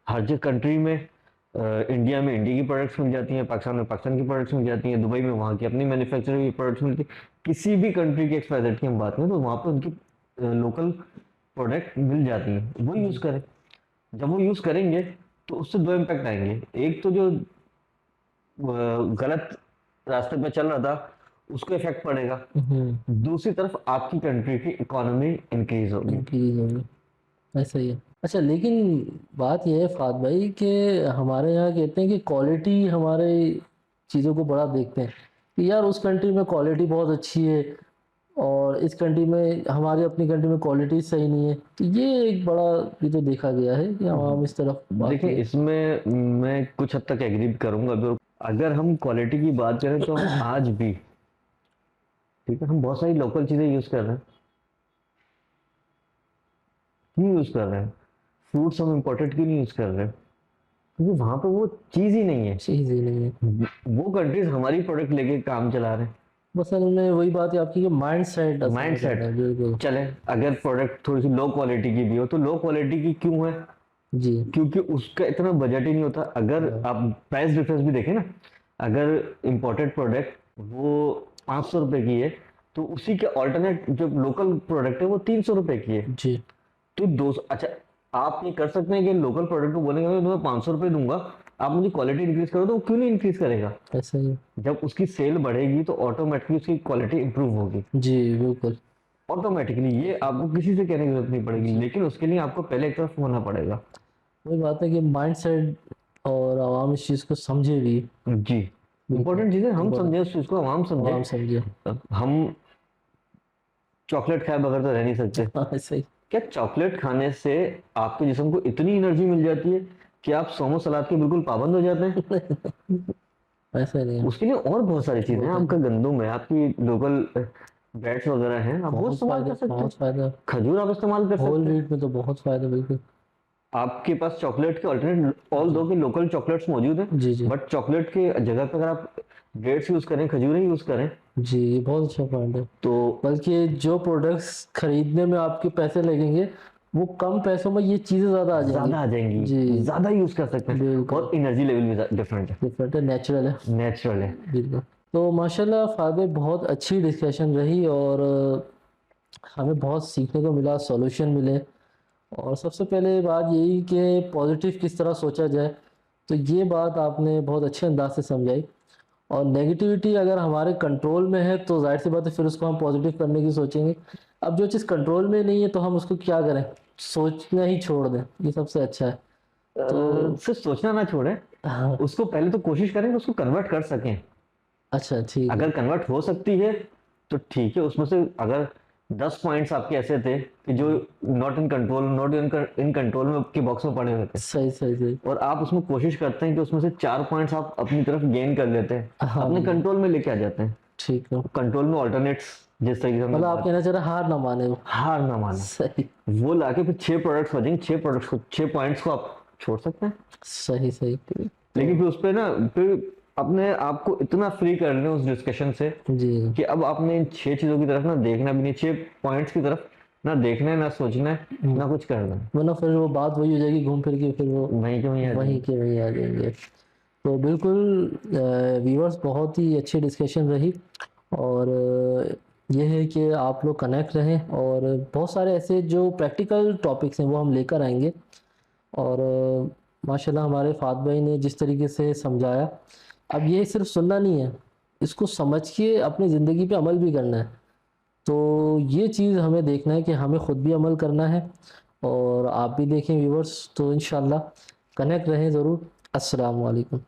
हर जगह कंट्री में। इंडिया में इंडिया की प्रोडक्ट्स मिल जाती हैं, पाकिस्तान में पाकिस्तान की प्रोडक्ट्स मिल जाती हैं, दुबई में वहाँ की अपनी मैन्युफैक्चरिंग की प्रोडक्ट्स मिलती हैं। किसी भी कंट्री के एक्सपायर की हम बात करें तो वहाँ पे उनकी लोकल प्रोडक्ट मिल जाती हैं, वो यूज़ करें। जब वो यूज़ करेंगे तो उससे दो इम्पैक्ट आएंगे। एक तो जो गलत रास्ते पे चल रहा था उसको इफेक्ट पड़ेगा, दूसरी तरफ आपकी कंट्री की इकोनॉमी इंक्रीज होगी। इंक्रीज होगी, ऐसा ही है। अच्छा, लेकिन बात यह है फात भाई कि हमारे यहाँ कहते हैं कि क्वालिटी हमारे चीज़ों को बड़ा देखते हैं कि यार उस कंट्री में क्वालिटी बहुत अच्छी है और इस कंट्री में, हमारी अपनी कंट्री में क्वालिटी सही नहीं है। तो ये एक बड़ा ये तो देखा गया है कि हम इस तरफ बात देखिए, करें। इसमें मैं कुछ हद तक एग्री करूंगा। अगर हम क्वालिटी की बात करें तो हम आज भी, ठीक है, हम बहुत सारी लोकल चीजें यूज कर रहे हैं। क्यों यूज कर रहे हैं? फ्रूट्स हम इम्पोर्टेड क्यों नहीं यूज कर रहे हैं? क्योंकि वहां पे वो चीज ही नहीं है। चीज़ ही नहीं है। वो कंट्रीज हमारी प्रोडक्ट लेके काम चला रहे हैं। बस असल में वही बात है आपकी कि माइंड सेट माइंड सेट, बिल्कुल। चले अगर प्रोडक्ट थोड़ी सी लो क्वालिटी की भी हो तो लो क्वालिटी की क्यों है? जी क्योंकि उसका इतना बजट ही नहीं होता। अगर आप प्राइस डिफरेंस भी देखें ना, अगर इंपोर्टेड प्रोडक्ट वो 500 रुपए की है तो उसी के ऑल्टरनेट जो लोकल प्रोडक्ट है वो 300 रुपए की है। जी। तो 200, अच्छा, आप ये कर सकते हैं कि लोकल प्रोडक्ट को बोलेंगे मैं तुम्हें 500 रुपए दूंगा, आप मुझे क्वालिटी इंक्रीज करो, तो वो क्यों नहीं इंक्रीज करेगा? ऐसा ही है। जब उसकी सेल बढ़ेगी तो ऑटोमेटिकली उसकी क्वालिटी इंप्रूव होगी, जी बिल्कुल। ऑटोमेटिकली। ये आपको किसी से कहने की जरूरत नहीं पड़ेगी, लेकिन उसके लिए आपको पहले एक तरफ होना पड़ेगा। वही बात है कि माइंड सेट और आवाम इस चीज़ को समझे भी। जी, इंपॉर्टेंट चीज है हम समझे उस चीज को, आवाम आवाम समझे। समझे। हम चॉकलेट खाए बगैर तो रह नहीं सकते। हाँ, ऐसा ही। क्या चॉकलेट खाने से आपके जिस्म को इतनी एनर्जी मिल जाती है कि आप सोमो सलाद के बिल्कुल पाबंद हो जाते हैं? ऐसा नहीं है। उसके लिए और बहुत सारी चीजें हैं। आपका गंदम है, आपकी लोकल ब्रेड्स वगैरह हैं, आप वो बहुत इस्तेमाल फायदा, कर सकते बहुत हैं। फायदा। खजूर आप इस्तेमाल कर होल सकते हैं। व्हीट में तो बहुत फायदा, बिल्कुल। आपके पास चॉकलेट के ऑल्टरनेट, ऑल दो के लोकल चॉकलेट्स मौजूद हैं, जी जी। बट चॉकलेट के जगह पे अगर आप डेट्स यूज करें, खजूरें यूज करें, जी, ये बहुत अच्छा पॉइंट है। तो बल्कि जो प्रोडक्ट्स खरीदने में आपके पैसे लगेंगे वो कम पैसों में ये चीज़ें ज़्यादा आ ज्यादा आ जाएंगी। जाएंगी, जी। ज्यादा यूज कर सकते हैं, बिल्कुल। और एनर्जी लेवल भी डिफरेंट है, डिफरेंट है, नेचुरल है। नेचुरल है। बिल्कुल। तो माशाल्लाह फादे, बहुत अच्छी डिस्कशन रही और हमें बहुत सीखने को मिला, सॉल्यूशन मिले। और सबसे पहले बात यही कि पॉजिटिव किस तरह सोचा जाए, तो ये बात आपने बहुत अच्छे अंदाज से समझाई। और नेगेटिविटी अगर हमारे कंट्रोल में है तो जाहिर सी बात है फिर उसको हम पॉजिटिव करने की सोचेंगे। अब जो चीज़ कंट्रोल में नहीं है तो हम उसको क्या करें, सोचना ही छोड़ दें, ये सबसे अच्छा है। तो सिर्फ सोचना ना छोड़ें, हाँ। उसको पहले तो कोशिश करें कि उसको कन्वर्ट कर सकें। अच्छा, ठीक है। अगर कन्वर्ट हो सकती है तो ठीक है। उसमें से अगर 10 पॉइंट्स आपके ऐसे थे कि जो not in control, not in control में के बॉक्स में पड़े हुए थे, सही सही सही। और आप उसमें कोशिश करते हैं कि उसमें से 4 पॉइंट्स आप अपनी तरफ गेन कर लेते हैं, हाँ अपने जी। कंट्रोल में लेके आ जाते हैं। ठीक है। कंट्रोल में ऑल्टरनेट्स, जिस तरीके से हमने मतलब आप बात- कहना चाह रहे हैं हार ना माने वो। हार ना माने, सही वो लाके फिर 6 प्रोडक्ट्स बचेंगे, 6 प्रोडक्ट्स को, 6 पॉइंट्स को आप छोड़ सकते हैं। सही सही। लेकिन फिर उस पे ना, फिर अपने आप को इतना फ्री कर लें उस डिस्कशन से जी। कि अब आपने इन 6 चीजों की तरफ ना देखना भी नहीं, 6 पॉइंट्स की तरफ ना देखना है, ना सोचना है, ना कुछ करना है। वरना फिर वो बात वही हो जाएगी, घूम फिर के फिर वो वहीं के वहीं आ वहीं जाएंगे। के वहीं आ जाएंगे। तो बिल्कुल व्यूअर्स, बहुत ही अच्छी डिस्कशन रही। और ये है कि आप लोग कनेक्ट रहें और बहुत सारे ऐसे जो प्रैक्टिकल टॉपिक्स हैं वो हम लेकर आएंगे। और माशाल्लाह हमारे फात भाई ने जिस तरीके से समझाया, अब ये सिर्फ सुनना नहीं है, इसको समझ के अपनी ज़िंदगी पे अमल भी करना है। तो ये चीज़ हमें देखना है कि हमें ख़ुद भी अमल करना है और आप भी देखें व्यूअर्स। तो इंशाल्लाह कनेक्ट रहें ज़रूर। अस्सलाम वालेकुम।